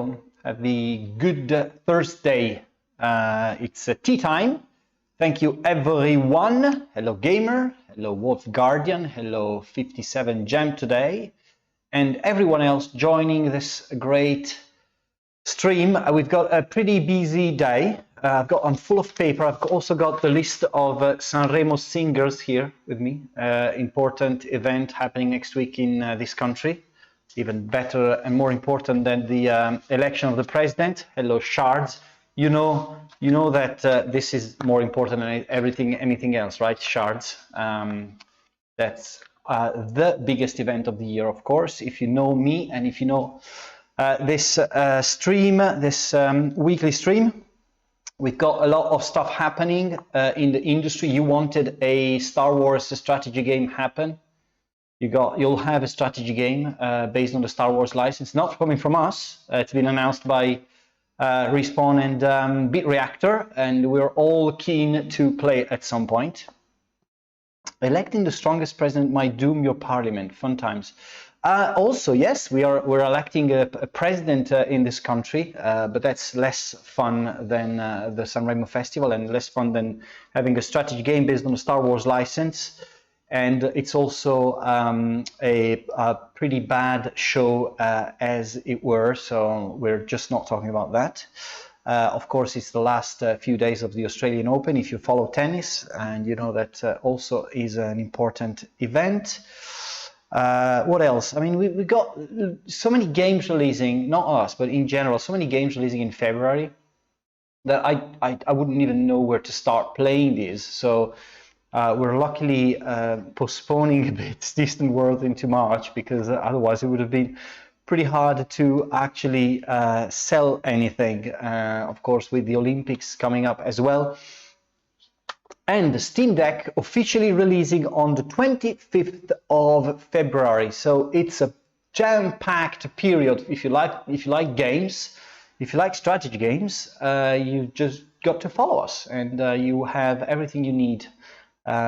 hello. Happy good Thursday. It's tea time. Thank you, everyone. Hello, Gamer. Hello, Wolf Guardian. Hello, 57 Gem today. And everyone else joining this great stream. We've got a pretty busy day. I'm full of paper. I've also got the list of Sanremo singers here with me. Important event happening next week in this country. Even better and more important than the election of the president. Hello, Shards. You know that this is more important than anything else, right? Shards. That's the biggest event of the year, of course. If you know me and if you know this stream, this weekly stream, we've got a lot of stuff happening in the industry. You wanted a Star Wars strategy game happen. You'll have a strategy game based on the Star Wars license, not coming from us. It's been announced by Respawn and Beat Reactor, and we're all keen to play at some point. Electing the strongest president might doom your parliament. Fun times. Also, yes, we're electing a president in this country, but that's less fun than the Sanremo Festival and less fun than having a strategy game based on the Star Wars license. And it's also a pretty bad show as it were, so we're just not talking about that. Of course, it's the last few days of the Australian Open, if you follow tennis, and you know that also is an important event. What else? I mean, we got so many games releasing, not us, but in general, so many games releasing in February that I wouldn't even know where to start playing these. So we're luckily postponing a bit Distant World into March, because otherwise it would have been pretty hard to actually sell anything, of course, with the Olympics coming up as well. And the Steam Deck officially releasing on the 25th of February. So it's a jam-packed period. If you like games, if you like strategy games, you just got to follow us, and you have everything you need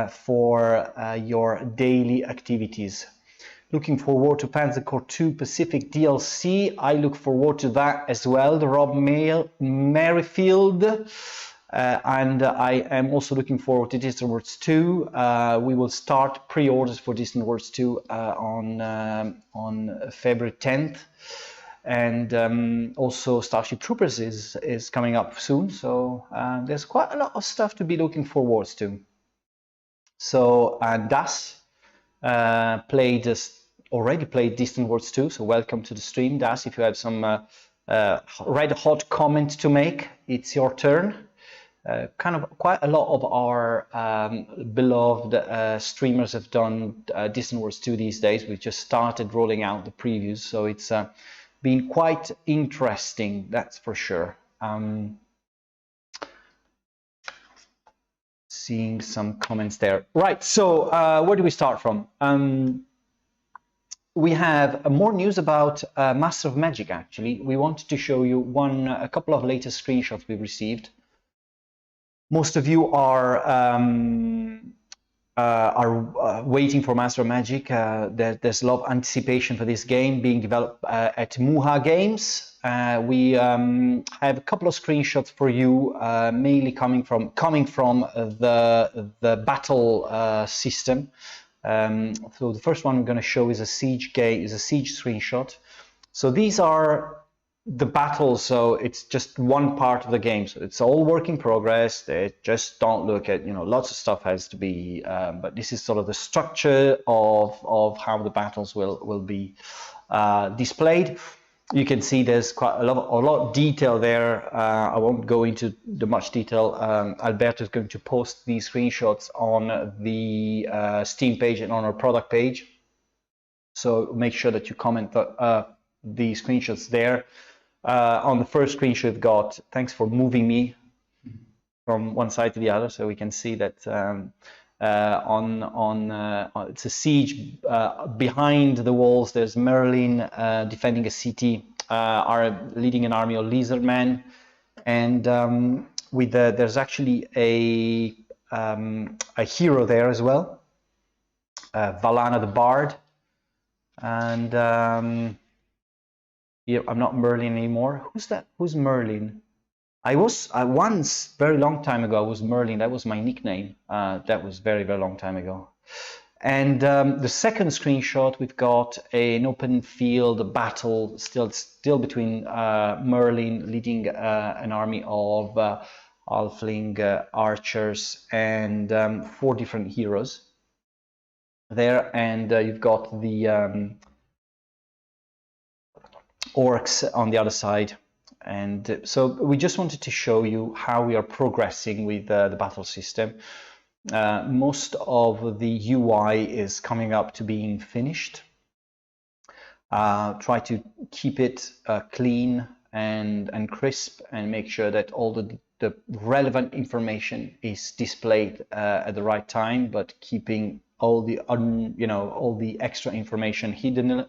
for your daily activities. Looking forward to Panzer Corps 2 Pacific DLC. I look forward to that as well. The Rob Merrifield. And I am also looking forward to Distant Worlds 2. We will start pre-orders for Distant Worlds 2 on February 10th. And also Starship Troopers is coming up soon. So there's quite a lot of stuff to be looking forward to. So Das already played Distant Worlds 2, so welcome to the stream, Das. If you have some red hot comment to make, it's your turn. Kind of quite a lot of our beloved streamers have done Distant Worlds 2 these days. We've just started rolling out the previews, so it's been quite interesting, that's for sure. Seeing some comments there. Right, so where do we start from? We have more news about Master of Magic, actually. We wanted to show you a couple of latest screenshots we received. Most of you are waiting for Master of Magic. There's a lot of anticipation for this game being developed at Muha Games. We have a couple of screenshots for you, mainly coming from the battle system. So the first one I'm going to show is a siege screenshot. So these are the battles, so it's just one part of the game, so it's all work in progress. They just don't look at, lots of stuff has to be, but this is sort of the structure of how the battles will be displayed. You can see there's quite a lot of detail there. I won't go into the much detail. Alberto is going to post these screenshots on the Steam page and on our product page, so make sure that you comment the screenshots there. On the first screenshot we've got, thanks for moving me from one side to the other, so we can see that it's a siege. Behind the walls there's Merlin defending a city, leading an army of lizardmen, and there's actually a hero there as well, Valana the Bard, and Yeah, I'm not Merlin anymore. Who's that? Who's Merlin? I was once, very long time ago, I was Merlin. That was my nickname. That was very, very long time ago. And the second screenshot, we've got an open field battle still between Merlin leading an army of halfling archers and 4 different heroes there, and you've got the orcs on the other side. And so we just wanted to show you how we are progressing with the battle system. Most of the UI is coming up to being finished. Try to keep it clean and crisp, and make sure that all the relevant information is displayed at the right time, but keeping all the all the extra information hidden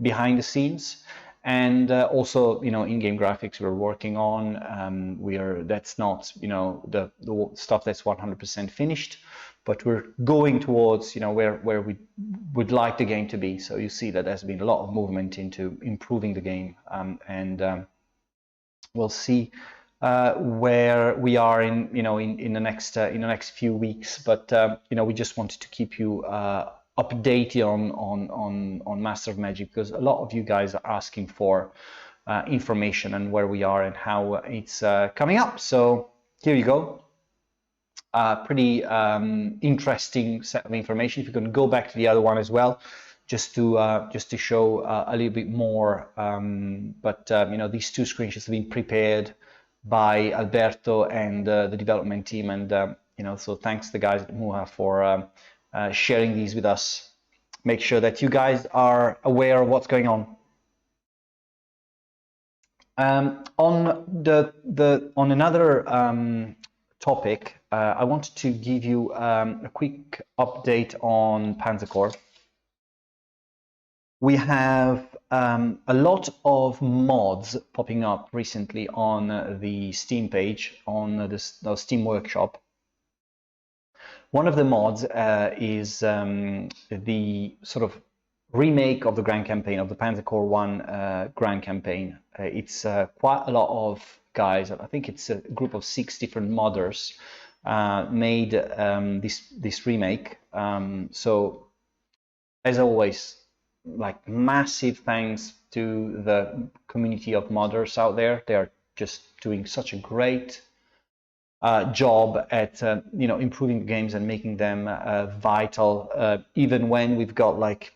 behind the scenes. And also, in-game graphics we're working on. That's not, the stuff that's 100% finished, but we're going towards, where we would like the game to be. So you see that there's been a lot of movement into improving the game, and we'll see where we are in the next few weeks. But we just wanted to keep you updated on Master of Magic, because a lot of you guys are asking for information and where we are and how it's coming up. So here you go. Pretty interesting set of information. If you can go back to the other one as well, just to show a little bit more. But these 2 screenshots have been prepared by Alberto and the development team, and so thanks to the guys at Muha for sharing these with us. Make sure that you guys are aware of what's going on. On another topic, I wanted to give you a quick update on Panzer Corps. We have a lot of mods popping up recently on the Steam page, on the Steam Workshop. One of the mods is the sort of remake of the Grand Campaign, of the Panzer Corps 1 Grand Campaign. It's quite a lot of guys. I think it's a group of 6 different modders made this remake. So as always, like, massive thanks to the community of modders out there. They are just doing such a great job at improving the games and making them vital, even when we've got like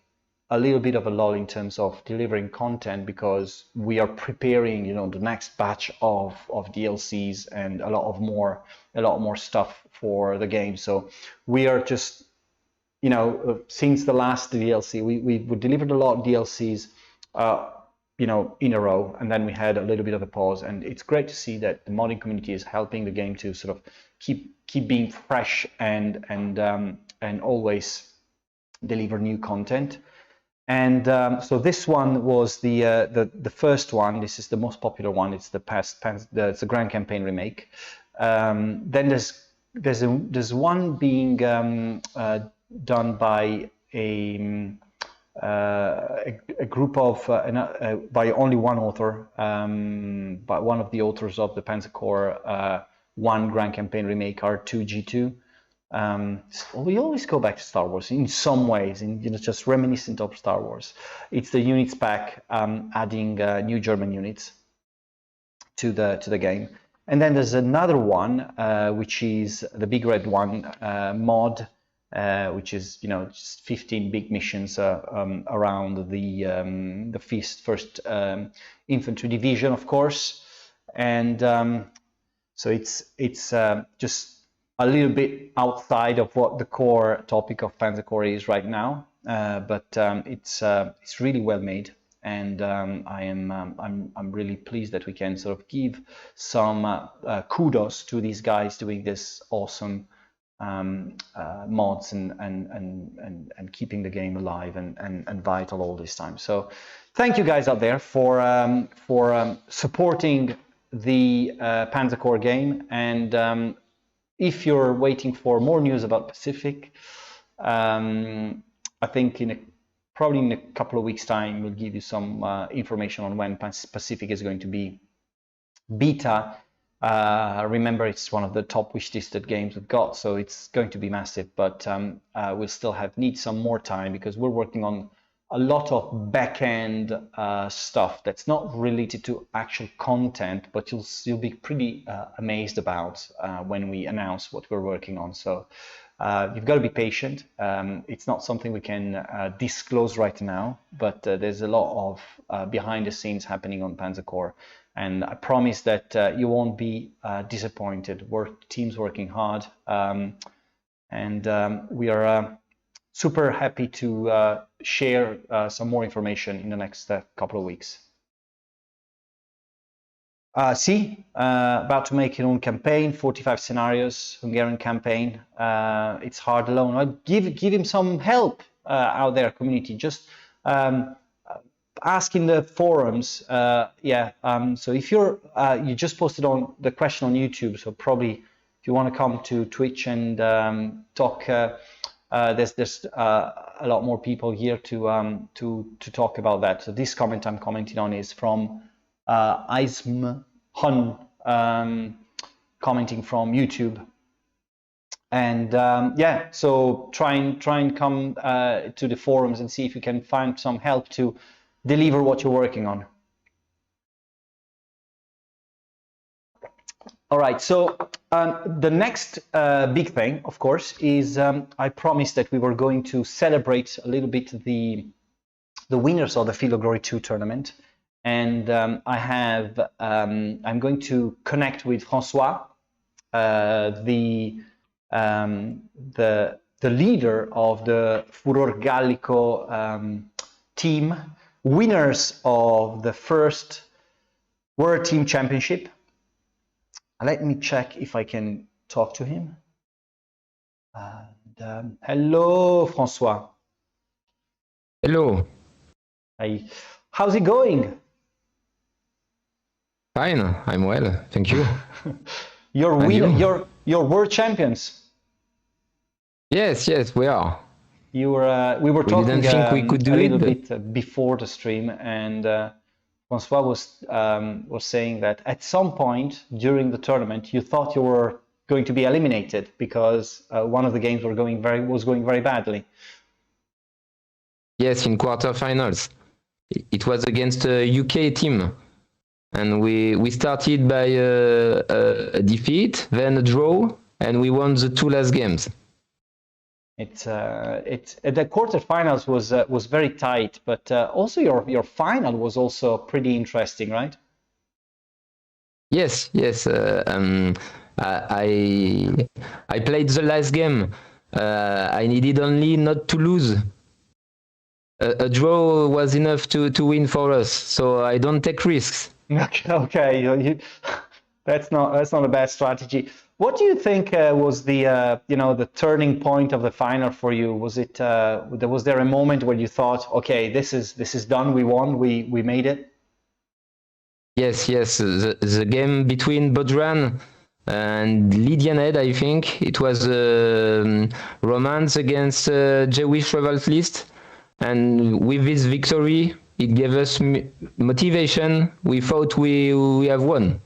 a little bit of a lull in terms of delivering content, because we are preparing the next batch of DLCs and a lot more stuff for the game. So we are just since the last DLC, we delivered a lot of DLCs in a row, and then we had a little bit of a pause, and it's great to see that the modding community is helping the game to sort of keep being fresh and always deliver new content. And so this one was the first one. This is the most popular one. It's it's the Grand Campaign remake. Then there's one being done by a group of by only one author, by one of the authors of the Panzer Corps 1 Grand Campaign remake, R2G2. We always go back to Star Wars in some ways, and just reminiscent of Star Wars. It's the units pack, adding new German units to the game. And then there's another one, which is the Big Red One mod, which is just 15 big missions around the first infantry division, of course. And so it's just a little bit outside of what the core topic of Panzer Corps is right now, but it's really well made, and I'm really pleased that we can sort of give some kudos to these guys doing this awesome mods and keeping the game alive and vital all this time. So thank you guys out there for supporting the Panzer Corps game. And if you're waiting for more news about Pacific, I think in a probably in a couple of weeks' time, we'll give you some information on when Pacific is going to be beta. Remember, it's one of the top wish-listed games we've got, so it's going to be massive, but we'll still need some more time because we're working on a lot of back-end stuff that's not related to actual content, but you'll be pretty amazed about when we announce what we're working on. So you've got to be patient. It's not something we can disclose right now, but there's a lot of behind the scenes happening on Panzer Corps. And I promise that you won't be disappointed. Team's working hard, and we are super happy to share some more information in the next couple of weeks. About to make your own campaign, 45 scenarios, Hungarian campaign. It's hard alone. I'll give him some help out there, community. Just ask in the forums. So if you just posted on the question on YouTube, so probably if you want to come to Twitch and talk, there's a lot more people here to talk about that. So this comment I'm commenting on is from Ism Hun, commenting from YouTube. And so try and come to the forums and see if you can find some help to deliver what you're working on. All right, so the next big thing, of course, is I promised that we were going to celebrate a little bit the winners of the Field of Glory 2 tournament, and I'm going to connect with François, the leader of the Furor Gallico team, winners of the first World Team Championship. Let me check if I can talk to him. Hello, François. Hello. Hi. How's it going? Fine, I'm well, thank you. You're world champions. Yes, we are. We were talking didn't think we could do a little it, bit before the stream, and François was saying that at some point during the tournament you thought you were going to be eliminated because one of the games was going very badly. Yes, in quarterfinals. It was against a UK team, and we started by a defeat, then a draw, and we won the 2 last games. It's the quarterfinals was very tight, but also your final was also pretty interesting, right? Yes. I played the last game. I needed only not to lose. A draw was enough to win for us, so I don't take risks. Okay. That's not a bad strategy. What do you think was the turning point of the final for you? Was there a moment where you thought, okay, this is done, we won, we made it? Yes. The game between Bodran and Lydianed, I think it was Romance against Jewish Revoltlist, and with this victory, it gave us motivation. We thought we have won.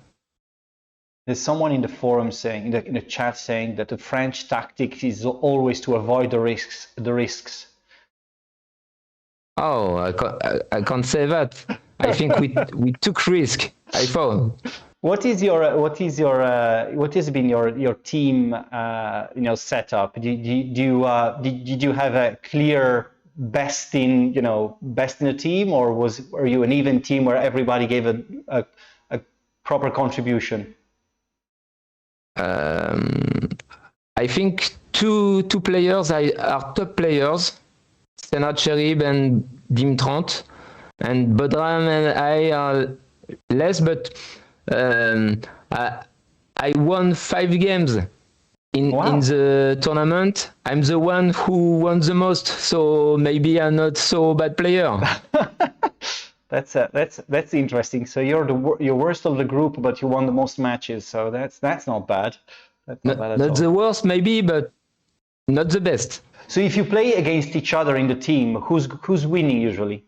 There's someone in the forum saying, in the chat saying that the French tactic is always to avoid the risks. Oh, I can't say that. I think we took risk. I thought. What has been your team setup? Did you have a clear best in the team, or were you an even team where everybody gave a proper contribution? I think two players are top players, Senat Cherib and Dimtrant, and Bodran and I are less, but I won 5 games in the tournament. I'm the one who won the most, so maybe I'm not so bad player. That's interesting. So you're worst of the group, but you won the most matches. So that's not bad. That's not bad at all. Not the worst, maybe, but not the best. So if you play against each other in the team, who's winning usually?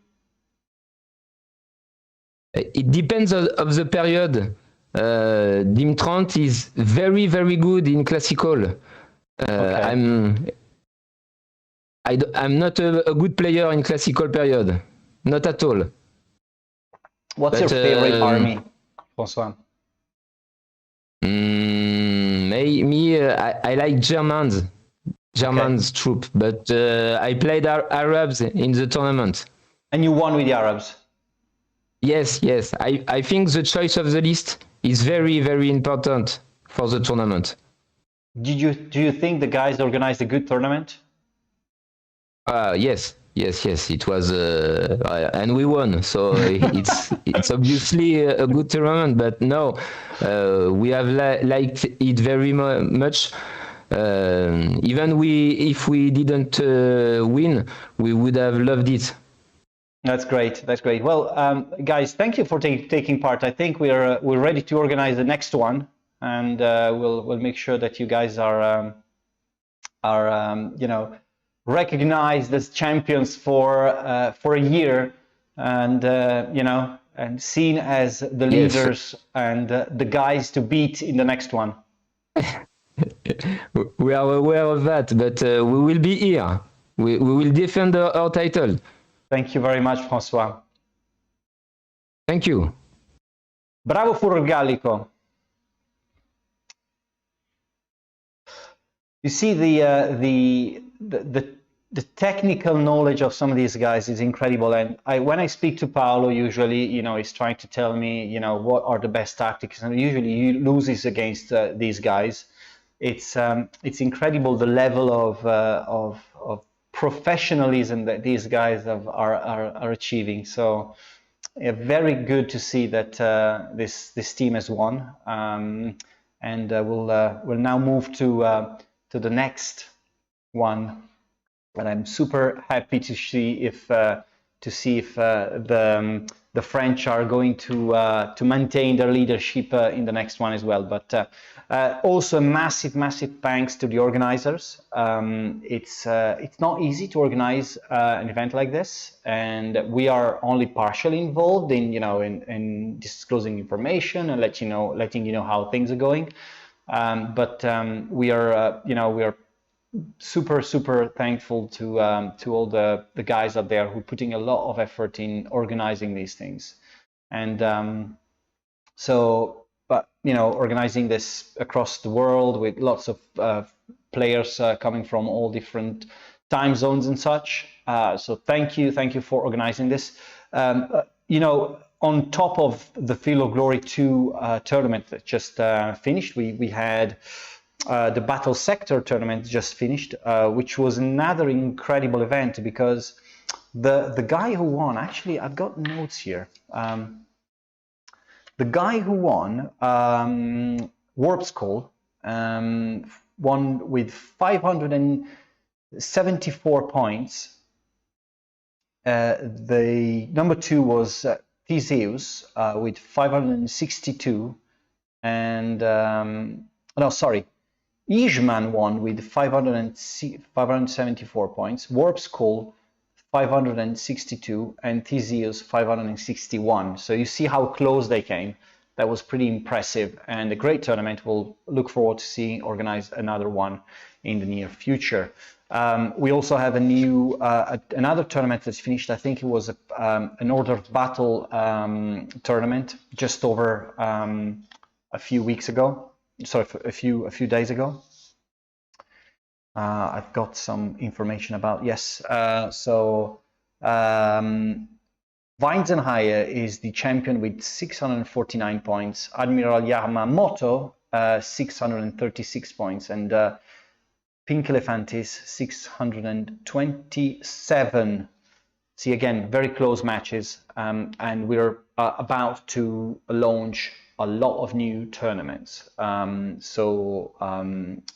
It depends of the period. Dim30 is very, very good in classical. I'm not a good player in classical period, not at all. What's your favorite army, François? I like Germans troop, but I played Arabs in the tournament. And you won with the Arabs? Yes. I think the choice of the list is very, very important for the tournament. Do you think the guys organized a good tournament? Yes. It was, and we won. So it's obviously a good tournament. But no, we have liked it very much. Even if we didn't win, we would have loved it. That's great. Well, guys, thank you for taking part. I think we're ready to organize the next one, and we'll make sure that you guys are recognized as champions for a year, and and seen as the leaders and the guys to beat in the next one. We are aware of that, but we will be here. We will defend our title. Thank you very much, François. Thank you. Bravo Furor Gallico. You see the technical knowledge of some of these guys is incredible, and when I speak to Paolo, usually he's trying to tell me what are the best tactics, and usually he loses against these guys. It's incredible the level of professionalism that these guys are achieving. So very good to see that this team has won, and we'll now move to the next one. And I'm super happy to see if the French are going to maintain their leadership in the next one as well. But also a massive thanks to the organizers. It's not easy to organize an event like this, and we are only partially involved in disclosing information and letting you know how things are going. But we are super thankful to all the guys out there who are putting a lot of effort in organizing these things, and organizing this across the world with lots of players coming from all different time zones and such. So thank you for organizing this. On top of the Field of Glory 2 tournament that just finished, we had the Battle Sector tournament just finished, which was another incredible event, because the guy who won, actually I've got notes here, the guy who won, Warp's Call, won with 574 points. The number 2 was Theseus with 562, and Ishman won with 574 points, Warp's Call 562, and Theseus 561. So you see how close they came. That was pretty impressive, and a great tournament. We'll look forward to seeing organize another one in the near future. We also have a new another tournament that's finished. I think it was an Order of Battle tournament just over a few weeks ago. Sorry, a few days ago. I've got some information about, yes. Weizenheier is the champion with 649 points. Admiral Yamamoto 636 points, and Pink Elephantis 627. See, again, very close matches, and we're about to launch a lot of new tournaments.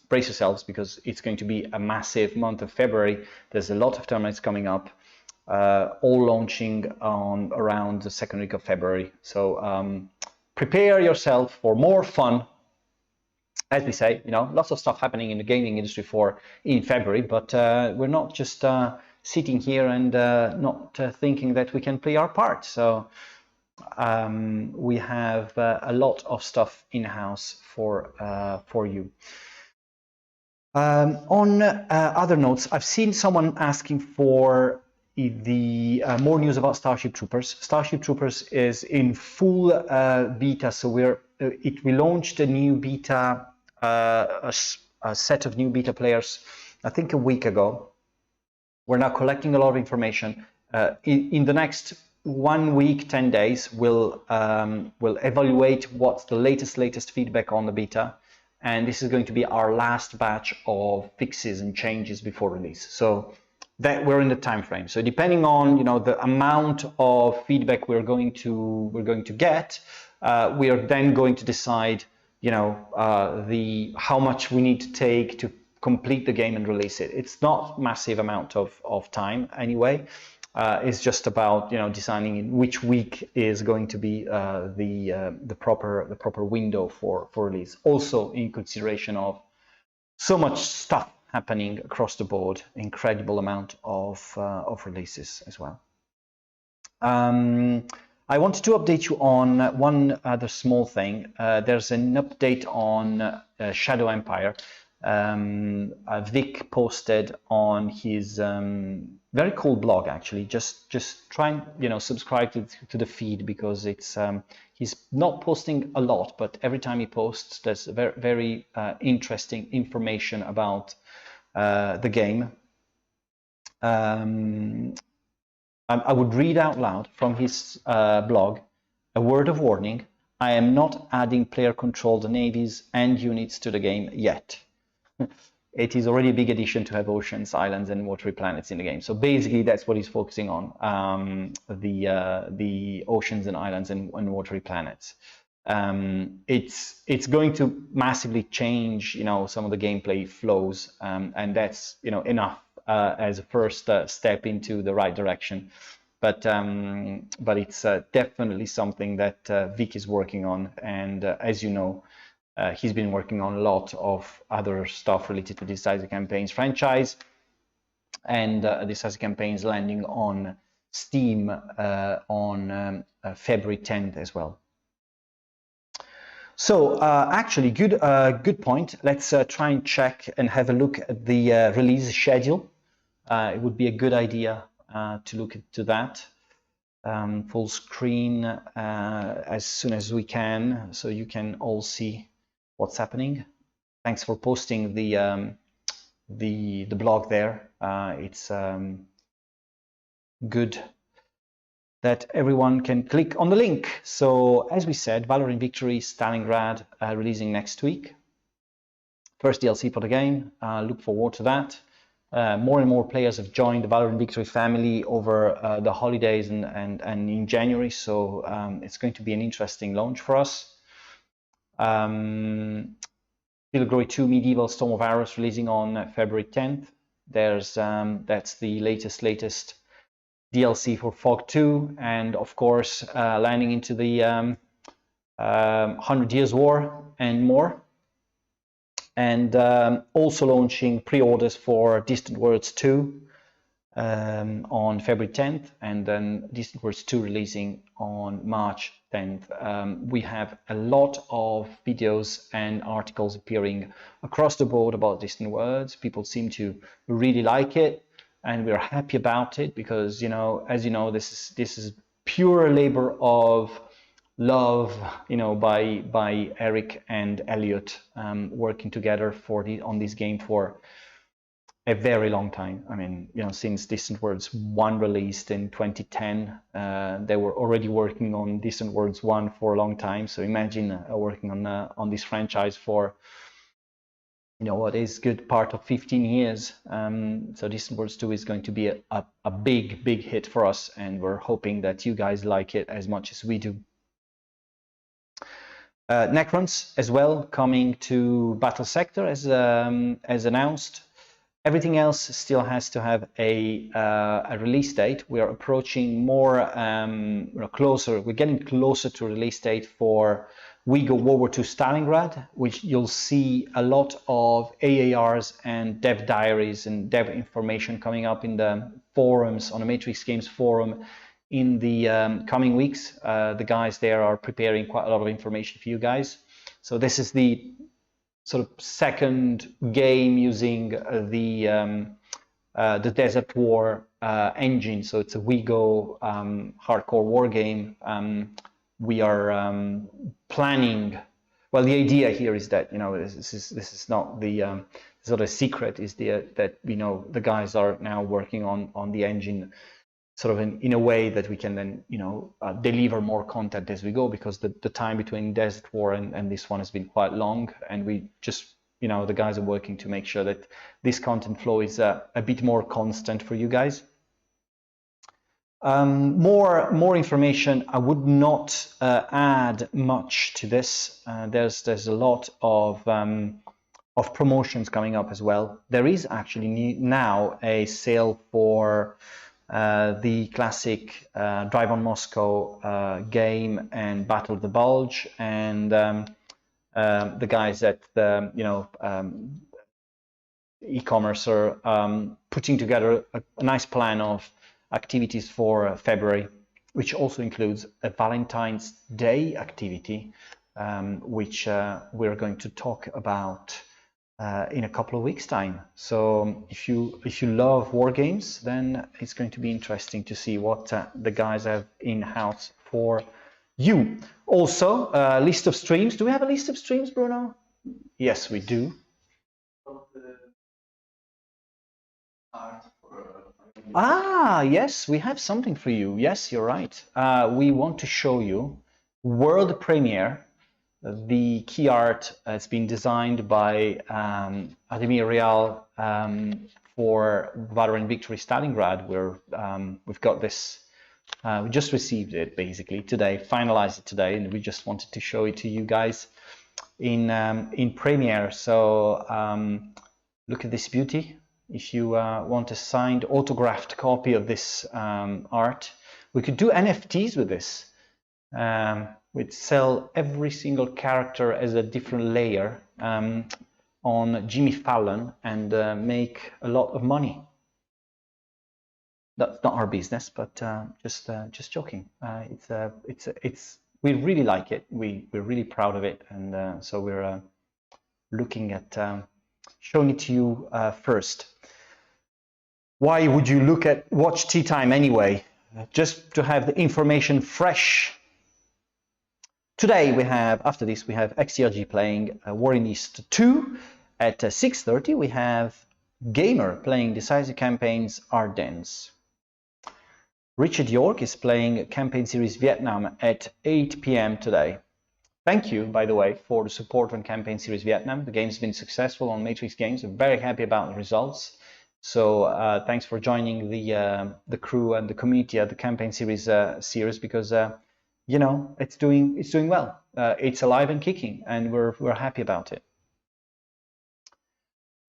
Brace yourselves, because it's going to be a massive month of February. There's a lot of tournaments coming up, all launching on around the second week of February. So prepare yourself for more fun as we say, lots of stuff happening in the gaming industry in February, but we're not just sitting here and not thinking that we can play our part. So we have a lot of stuff in-house for you. On other notes, I've seen someone asking for the more news about Starship Troopers. Starship Troopers is in full beta, so we launched a new beta, a set of new beta players, I think a week ago. We're now collecting a lot of information. In the next 1 week, 10 days, we'll evaluate what's the latest feedback on the beta. And this is going to be our last batch of fixes and changes before release. So that we're in the time frame. So depending on the amount of feedback we're going to get, we are then going to decide how much we need to take to complete the game and release it. It's not massive amount of time anyway. It's just about deciding in which week is going to be the proper window for release. Also in consideration of so much stuff happening across the board, incredible amount of releases as well. I wanted to update you on one other small thing. There's an update on Shadow Empire. Vic posted on his very cool blog, actually. Just try and subscribe to the feed, because it's he's not posting a lot, but every time he posts, there's very, very interesting information about the game. I would read out loud from his blog: a word of warning, I am not adding player-controlled navies and units to the game yet. It is already a big addition to have oceans, islands, and watery planets in the game. So basically, that's what he's focusing on, the oceans and islands and watery planets. It's going to massively change, some of the gameplay flows, and that's enough as a first step into the right direction. But it's definitely something that Vic is working on, and as you know, he's been working on a lot of other stuff related to the Decisive Campaigns franchise, and Decisive Campaigns landing on Steam on February 10th as well. So actually, good point. Let's try and check and have a look at the release schedule. It would be a good idea to look into that. Full screen as soon as we can, so you can all see what's happening. Thanks for posting the blog there. It's good that everyone can click on the link. So as we said, Valorant Victory Stalingrad releasing next week. First DLC for the game. Look forward to that. More and more players have joined the Valorant Victory family over the holidays and in January, so it's going to be an interesting launch for us. Pilgrim 2 Medieval Storm of Arrows releasing on February 10th. That's the latest DLC for Fog 2, and of course landing into the 100 Years War and more. And also launching pre-orders for Distant Worlds 2 on February 10th, and then Distant Worlds 2 releasing on March 10th. We have a lot of videos and articles appearing across the board about Distant Worlds. People seem to really like it, and we're happy about it because, as you know, this is pure labor of love, by Eric and Elliot, working together on this game for a very long time. I mean, since Distant Worlds 1 released in 2010, they were already working on Distant Worlds 1 for a long time. So imagine working on this franchise for, what is good part of 15 years. So Distant Worlds 2 is going to be a big hit for us, and we're hoping that you guys like it as much as we do. Necrons as well coming to Battle Sector as announced. Everything else still has to have a release date. We are approaching more closer. We're getting closer to release date for WeGo World War II Stalingrad, which you'll see a lot of AARs and dev diaries and dev information coming up in the forums, on the Matrix Games forum in the coming weeks. The guys there are preparing quite a lot of information for you guys. So this is the sort of second game using the Desert War engine. So it's a WeGo hardcore war game. We are planning. Well, the idea here is that this is not the sort of secret. Is that the guys are now working on the engine, sort of in a way that we can then deliver more content as we go, because the time between Desert War and this one has been quite long, and we just the guys are working to make sure that this content flow is a bit more constant for you guys. More information. I would not add much to this. There's a lot of promotions coming up as well. There is actually now a sale for the classic Drive on Moscow game and Battle of the Bulge, and the guys at the e-commerce are putting together a nice plan of activities for February, which also includes a Valentine's Day activity, which we're going to talk about in a couple of weeks' time. So if you love war games, then it's going to be interesting to see what the guys have in-house for you. Also, a list of streams. Do we have a list of streams, Bruno? Yes, we do. Ah, yes, we have something for you. Yes, you're right. We want to show you world premiere. The key art has been designed by Ademir Real for Valorant Victory Stalingrad. We've got this. We just received it basically today, finalized it today, and we just wanted to show it to you guys in Premiere. So look at this beauty. If you want a signed, autographed copy of this art, we could do NFTs with this. We'd sell every single character as a different layer on Jimmy Fallon and make a lot of money. That's not our business, but just joking. We really like it. We're really proud of it, and so we're looking at showing it to you first. Why would you watch Tea Time anyway? Just to have the information fresh. Today after this we have XTRG playing War in East 2. At 6:30 we have Gamer playing Decisive Campaigns Ardennes. Richard York is playing Campaign Series Vietnam at 8 p.m. today. Thank you, by the way, for the support on Campaign Series Vietnam. The game's been successful on Matrix Games. We're very happy about the results. So thanks for joining the crew and the community at the Campaign Series because it's doing well. It's alive and kicking, and we're happy about it.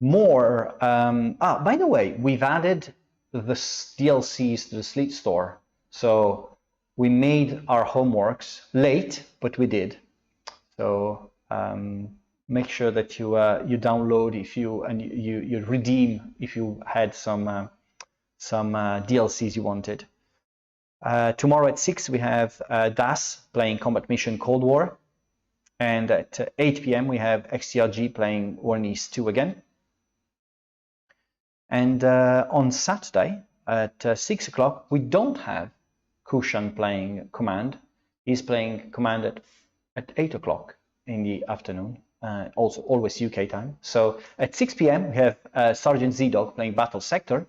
More. By the way, we've added the DLCs to the Slit store. So we made our homeworks late, but we did. So make sure that you download you redeem if you had some DLCs you wanted. Tomorrow at 6 we have Das playing Combat Mission Cold War, and at 8 p.m. we have XTRG playing War in East 2 again. And on Saturday at 6 o'clock we don't have Kushan playing Command. He's playing Command at 8 o'clock in the afternoon, also always UK time. So at 6 p.m. we have Sergeant Z-Dog playing Battle Sector,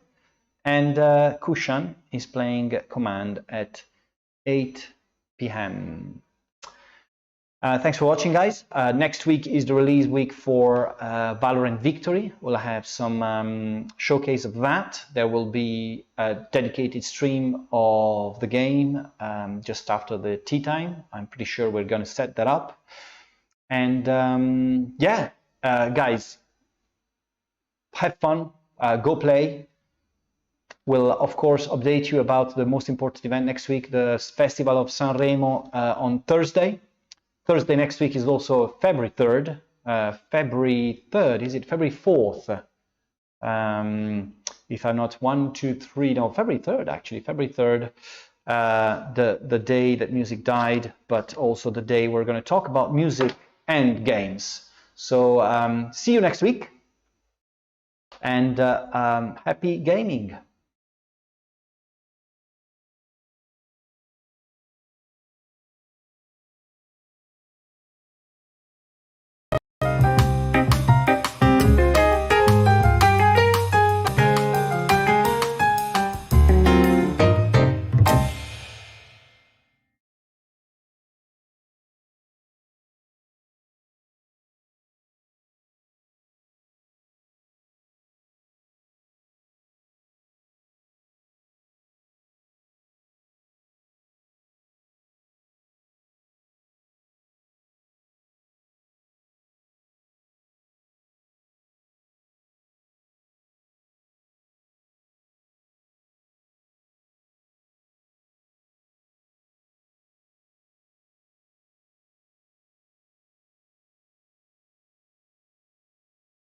and Kushan is playing Command at 8 p.m. Thanks for watching, guys. Next week is the release week for Valorant Victory. We'll have some showcase of that. There will be a dedicated stream of the game just after the tea time. I'm pretty sure we're going to set that up. And guys, have fun, go play. We'll, of course, update you about the most important event next week, the Festival of Sanremo on Thursday. Thursday next week is also February 3rd. February 3rd, is it February 4th? If I'm not 1, 2, 3, no, February 3rd actually, February 3rd, the day that music died, but also the day we're going to talk about music and games. So see you next week, and happy gaming.